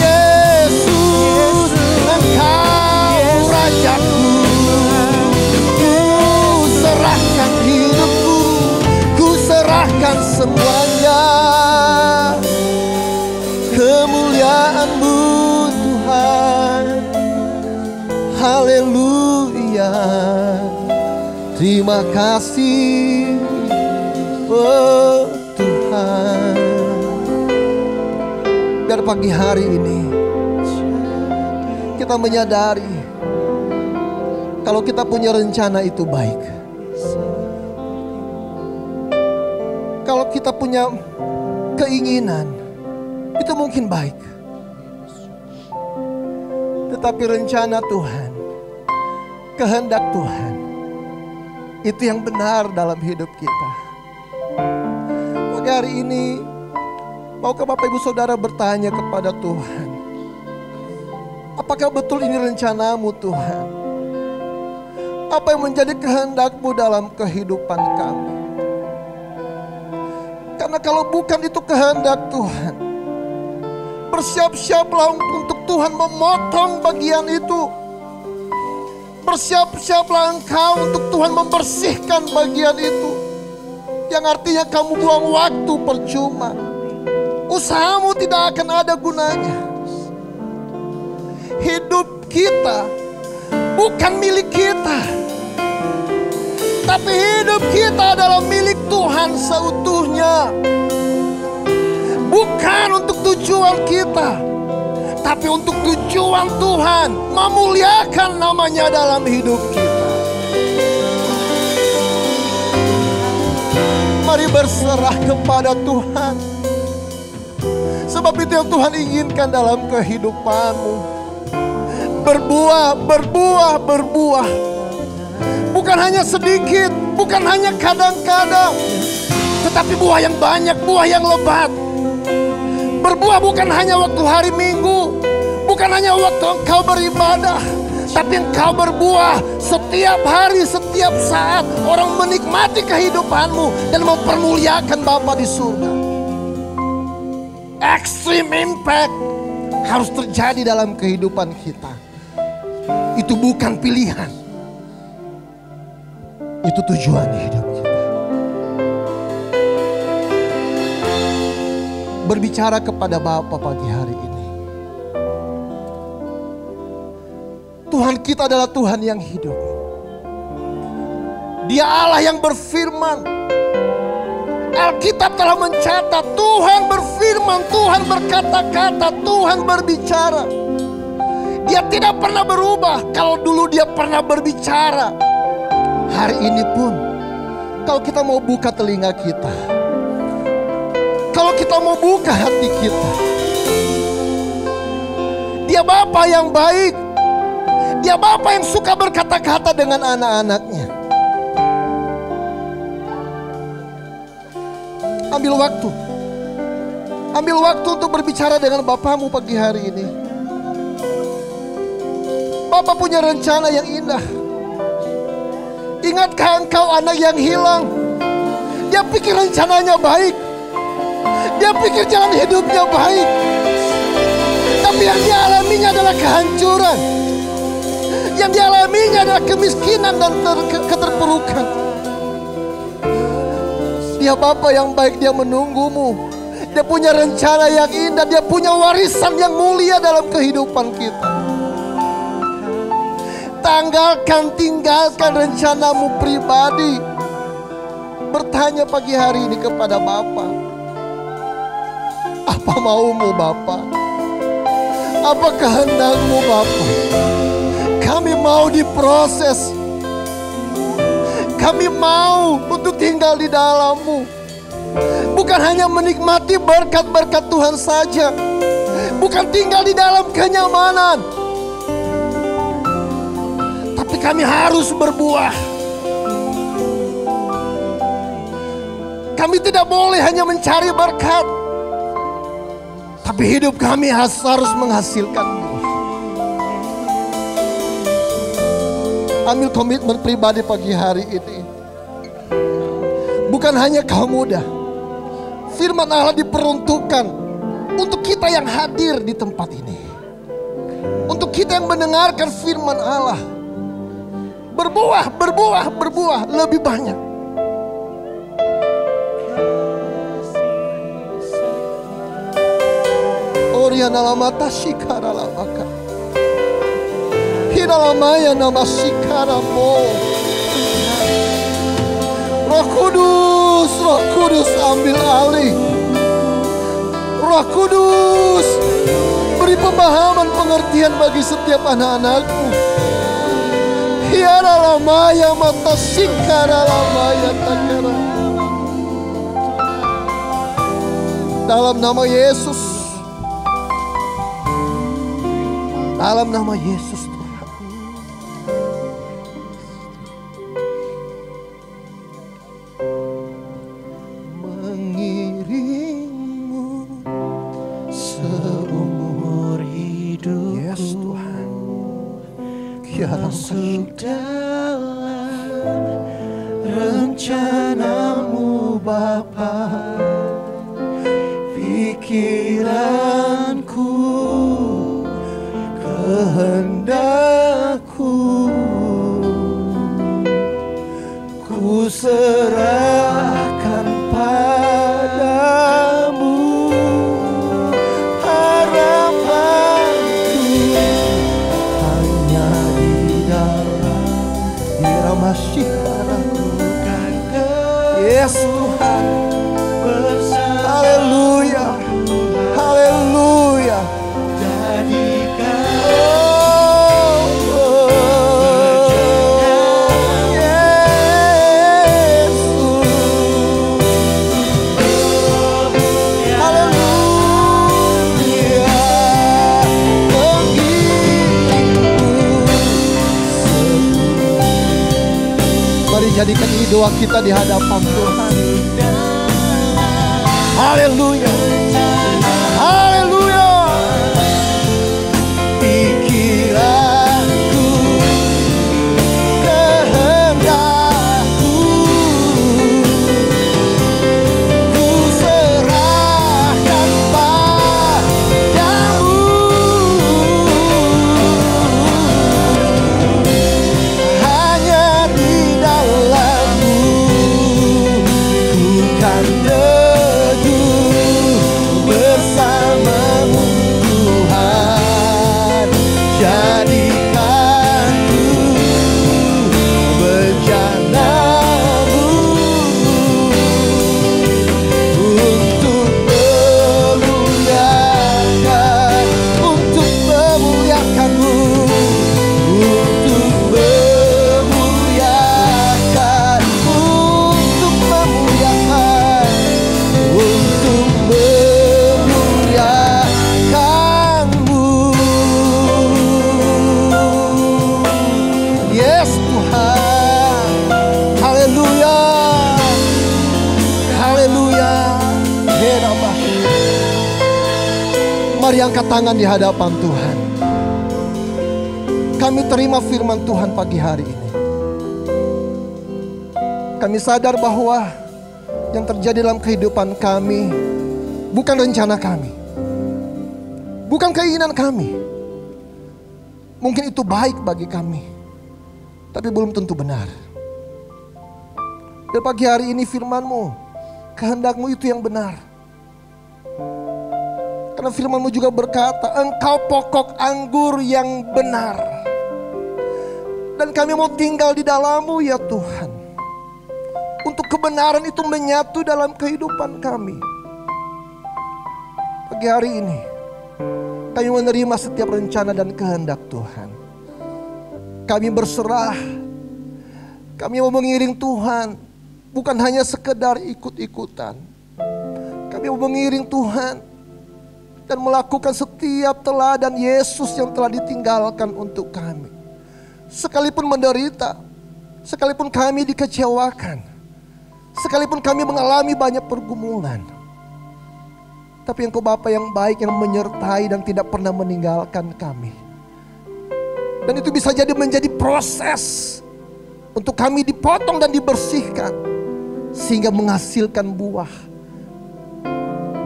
Yesus, Engkau rajaku. Ku serahkan hidupku, ku serahkan semuanya. Kemuliaan-Mu Tuhan. Haleluya. Terima kasih oh Tuhan. Biar pagi hari ini kita menyadari kalau kita punya rencana itu baik. Kalau kita punya keinginan itu mungkin baik. Tetapi rencana Tuhan, kehendak Tuhan, itu yang benar dalam hidup kita. Pagi hari ini, maukah Bapak Ibu Saudara bertanya kepada Tuhan, apakah betul ini rencana-Mu Tuhan? Apa yang menjadi kehendak-Mu dalam kehidupan kami? Karena kalau bukan itu kehendak Tuhan, bersiap-siaplah untuk Tuhan memotong bagian itu. Bersiap-siaplah engkau untuk Tuhan membersihkan bagian itu. Yang artinya kamu buang waktu percuma. Usahamu tidak akan ada gunanya. Hidup kita bukan milik kita, tapi hidup kita adalah milik Tuhan seutuhnya. Bukan untuk tujuan kita, tapi untuk tujuan Tuhan, memuliakan namanya dalam hidup kita. Mari berserah kepada Tuhan, sebab itu yang Tuhan inginkan dalam kehidupanmu. Berbuah, berbuah, berbuah. Bukan hanya sedikit, bukan hanya kadang-kadang, tetapi buah yang banyak, buah yang lebat. Berbuah bukan hanya waktu hari Minggu, bukan hanya waktu engkau beribadah, tapi engkau berbuah setiap hari, setiap saat. Orang menikmati kehidupanmu dan mempermuliakan Bapa di surga. Extreme impact harus terjadi dalam kehidupan kita. Itu bukan pilihan, itu tujuan hidup kita. Berbicara kepada Bapa pagi hari ini. Tuhan kita adalah Tuhan yang hidup. Dia Allah yang berfirman. Alkitab telah mencatat Tuhan berfirman, Tuhan berkata-kata, Tuhan berbicara. Dia tidak pernah berubah. Kalau dulu dia pernah berbicara, hari ini pun kalau kita mau buka telinga kita, kalau kita mau buka hati kita, Dia Bapa yang baik. Dia Bapa yang suka berkata-kata dengan anak-anaknya. Ambil waktu. Ambil waktu untuk berbicara dengan Bapamu pagi hari ini. Bapa punya rencana yang indah. Ingatkah engkau anak yang hilang? Dia pikir rencananya baik. Dia pikir jalan hidupnya baik. Tapi yang dia alaminya adalah kehancuran. Yang dia alaminya adalah kemiskinan dan keterpurukan. Dia Bapa yang baik, dia menunggumu. Dia punya rencana yang indah. Dia punya warisan yang mulia dalam kehidupan kita. Tinggalkan rencanamu pribadi. Bertanya pagi hari ini kepada Bapa. Apa maumu Bapa? Apa kehendakmu Bapa? Kami mau diproses. Kami mau untuk tinggal di dalam-Mu. Bukan hanya menikmati berkat-berkat Tuhan saja. Bukan tinggal di dalam kenyamanan. Tapi kami harus berbuah. Kami tidak boleh hanya mencari berkat. Tapi hidup kami harus menghasilkan buah. Ambil komitmen pribadi pagi hari ini. Bukan hanya kaum muda. Firman Allah diperuntukkan untuk kita yang hadir di tempat ini. Untuk kita yang mendengarkan firman Allah. Berbuah lebih banyak. Oriana lamata shikara lamaka. Hinalamaya nama sikaramo. Roh Kudus ambil alih. Roh Kudus beri pemahaman pengertian bagi setiap anak-anakmu. Hiara lamaya mata sikara lamaya takara. Dalam nama Yesus. Dalam nama Yesus Tuhan.
Masuk dalam rencanamu Bapa, pikiranku, kehendakku, ku serahkan padamu. Yes Tuhan. Haleluya. Haleluya. Jadikan ini doa kita di hadapan Tuhan. Haleluya.
akan teguh bersamamu Tuhan. Jadikanku bencanamu untuk memuliakan, untuk memuliakanmu, untuk memuliakan, untuk memuliakan, untuk memuliakanmu. Yes Tuhan, haleluya, haleluya. Mari angkat tangan di hadapan Tuhan. Kami terima firman Tuhan pagi hari ini. Kami sadar bahwa yang terjadi dalam kehidupan kami bukan rencana kami, bukan keinginan kami. Mungkin itu baik bagi kami, tapi belum tentu benar. Dan pagi hari ini firman-Mu, kehendak-Mu itu yang benar. Karena firman-Mu juga berkata, Engkau pokok anggur yang benar. Dan kami mau tinggal di dalam-Mu ya Tuhan. Untuk kebenaran itu menyatu dalam kehidupan kami. Pagi hari ini, kami menerima setiap rencana dan kehendak Tuhan. Kami berserah. Kami mau mengiring Tuhan. Bukan hanya sekedar ikut-ikutan. Kami mau mengiring Tuhan. Dan melakukan setiap teladan Yesus yang telah ditinggalkan untuk kami. Sekalipun menderita, sekalipun kami dikecewakan, sekalipun kami mengalami banyak pergumulan, tapi Engkau Bapa yang baik yang menyertai dan tidak pernah meninggalkan kami. Dan itu bisa jadi menjadi proses untuk kami dipotong dan dibersihkan, sehingga menghasilkan buah.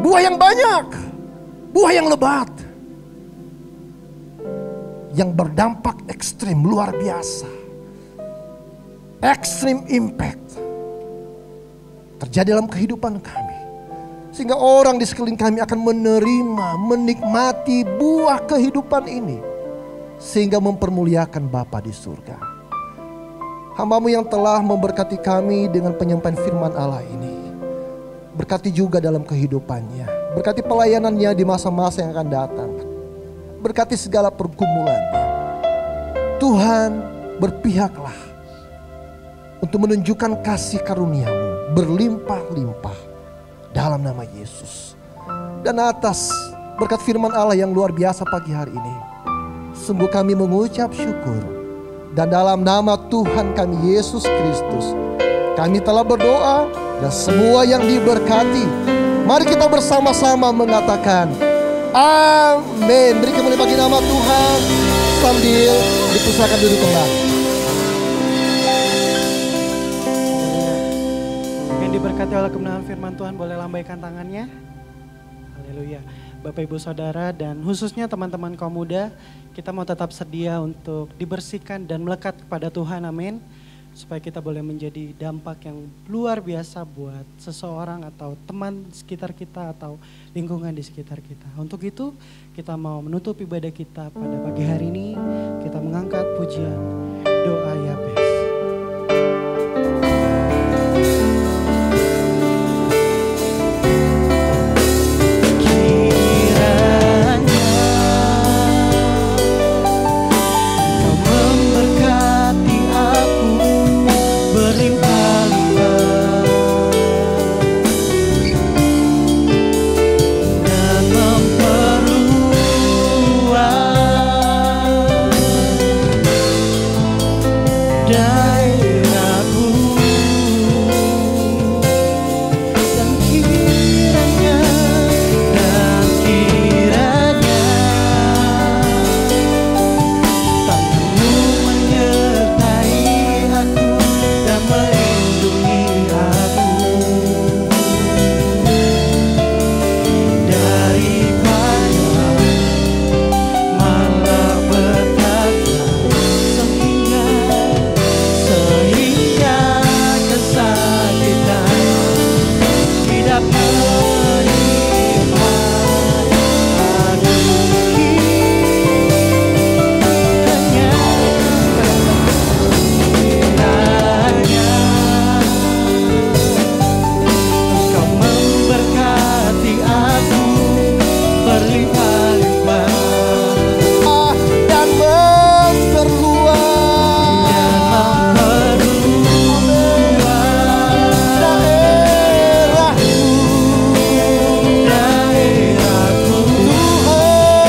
Buah yang banyak, buah yang lebat, yang berdampak ekstrim, luar biasa. Extreme impact terjadi dalam kehidupan kami. Sehingga orang di sekeliling kami akan menerima, menikmati buah kehidupan ini. Sehingga mempermuliakan Bapa di surga. Hamba-Mu yang telah memberkati kami dengan penyampaian firman Allah ini, berkati juga dalam kehidupannya. Berkati pelayanannya di masa-masa yang akan datang. Berkati segala pergumulannya. Tuhan, berpihaklah untuk menunjukkan kasih karunia-Mu berlimpah-limpah dalam nama Yesus. Dan atas berkat firman Allah yang luar biasa pagi hari ini, sungguh kami mengucap syukur. Dan dalam nama Tuhan kami Yesus Kristus, kami telah berdoa, dan semua yang diberkati, mari kita bersama-sama mengatakan amin. Beri kemuliaan bagi nama Tuhan sambil dipersilakan duduk kembali.
Yang diberkati oleh kebenaran firman Tuhan boleh lambaikan tangannya. Haleluya. Bapak Ibu Saudara dan khususnya teman-teman kaum muda, kita mau tetap sedia untuk dibersihkan dan melekat kepada Tuhan, amin. Supaya kita boleh menjadi dampak yang luar biasa buat seseorang atau teman di sekitar kita atau lingkungan di sekitar kita. Untuk itu kita mau menutup ibadah kita pada pagi hari ini. Kita mengangkat pujian doa Yabes.
Dan
hendak menyimpan hanya kiranya Engkau memberkati aku berlimpah-limpah
dan memperluas
daerahku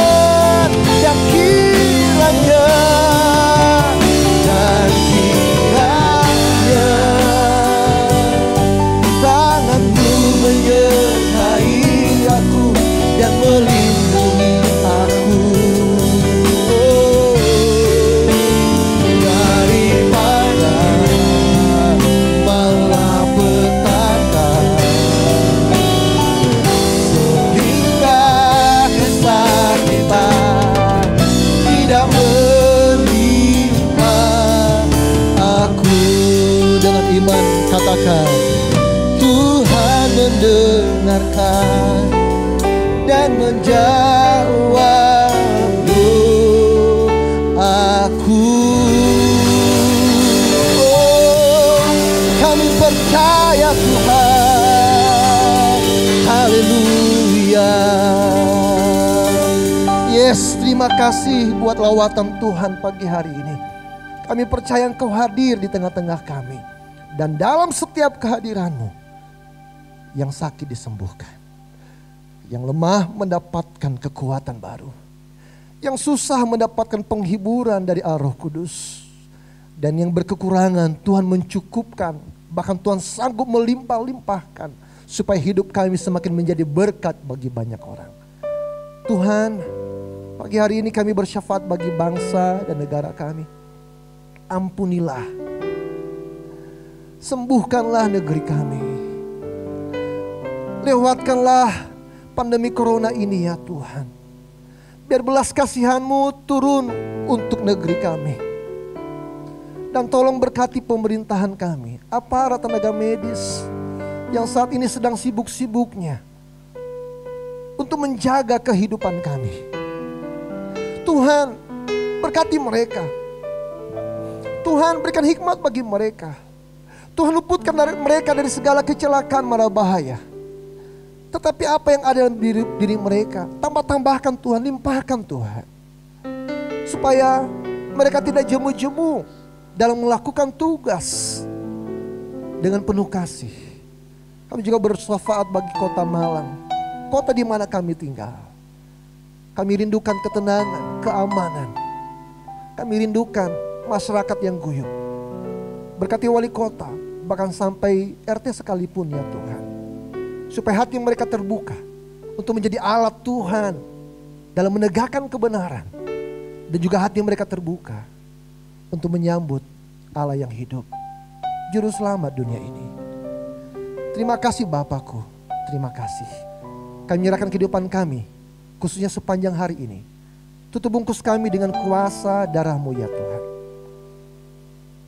Tuhan, dan kiranya tanganmu menyertai aku dan melindungi aku daripada malapetaka sehingga kesakitan tidak menimpa aku. Dengan iman katakan, Tuhan mendengarkan dan menjawab doaku. Oh, kami percaya Tuhan. Haleluya. Yes, terima kasih buat lawatan Tuhan pagi hari ini. Kami percaya Engkau hadir di tengah-tengah kami. Dan dalam setiap kehadiran-Mu, yang sakit disembuhkan, yang lemah mendapatkan kekuatan baru, yang susah mendapatkan penghiburan dari Roh Kudus, dan yang berkekurangan Tuhan mencukupkan, bahkan Tuhan sanggup melimpah-limpahkan supaya hidup kami semakin menjadi berkat bagi banyak orang. Tuhan, pagi hari ini kami bersyafaat bagi bangsa dan negara kami. Ampunilah, sembuhkanlah negeri kami. Lewatkanlah pandemi corona ini ya Tuhan. Biar belas kasihan-Mu turun untuk negeri kami. Dan tolong berkati pemerintahan kami, aparat tenaga medis yang saat ini sedang sibuk-sibuknya untuk menjaga kehidupan kami. Tuhan, berkati mereka. Tuhan, berikan hikmat bagi mereka. Tuhan, luputkan mereka dari segala kecelakaan mara bahaya. Tetapi apa yang ada dalam diri mereka, tambahkan Tuhan, limpahkan Tuhan. Supaya mereka tidak jemu-jemu dalam melakukan tugas dengan penuh kasih. Kami juga bersyafaat bagi kota Malang, kota di mana kami tinggal. Kami rindukan ketenangan, keamanan. Kami rindukan masyarakat yang guyup. Berkati wali kota, bahkan sampai RT sekalipun ya Tuhan. Supaya hati mereka terbuka untuk menjadi alat Tuhan dalam menegakkan kebenaran. Dan juga hati mereka terbuka untuk menyambut Allah yang hidup, Juru Selamat dunia ini. Terima kasih Bapakku, terima kasih. Kami menyerahkan kehidupan kami, khususnya sepanjang hari ini. Tutup bungkus kami dengan kuasa darah-Mu ya Tuhan.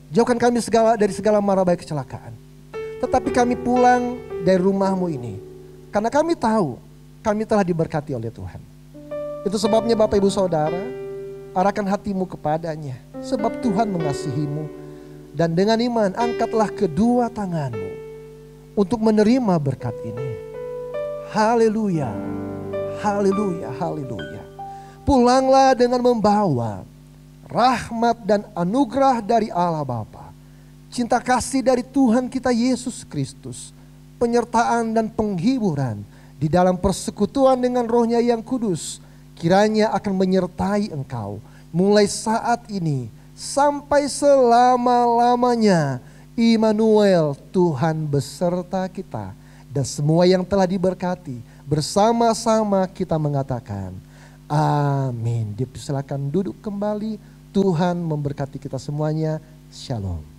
Jauhkan kami dari segala mara bahaya kecelakaan. Tetapi kami pulang dari rumah-Mu ini karena kami tahu kami telah diberkati oleh Tuhan. Itu sebabnya Bapak Ibu Saudara, arahkan hatimu kepadanya. Sebab Tuhan mengasihimu. Dan dengan iman angkatlah kedua tanganmu untuk menerima berkat ini. Haleluya, haleluya, haleluya. Pulanglah dengan membawa rahmat dan anugerah dari Allah Bapa, cinta kasih dari Tuhan kita Yesus Kristus, penyertaan dan penghiburan di dalam persekutuan dengan Roh-Nya yang kudus, kiranya akan menyertai engkau mulai saat ini sampai selama-lamanya. Immanuel, Tuhan beserta kita. Dan semua yang telah diberkati, bersama-sama kita mengatakan amin. Dipersilakan duduk kembali. Tuhan memberkati kita semuanya. Shalom.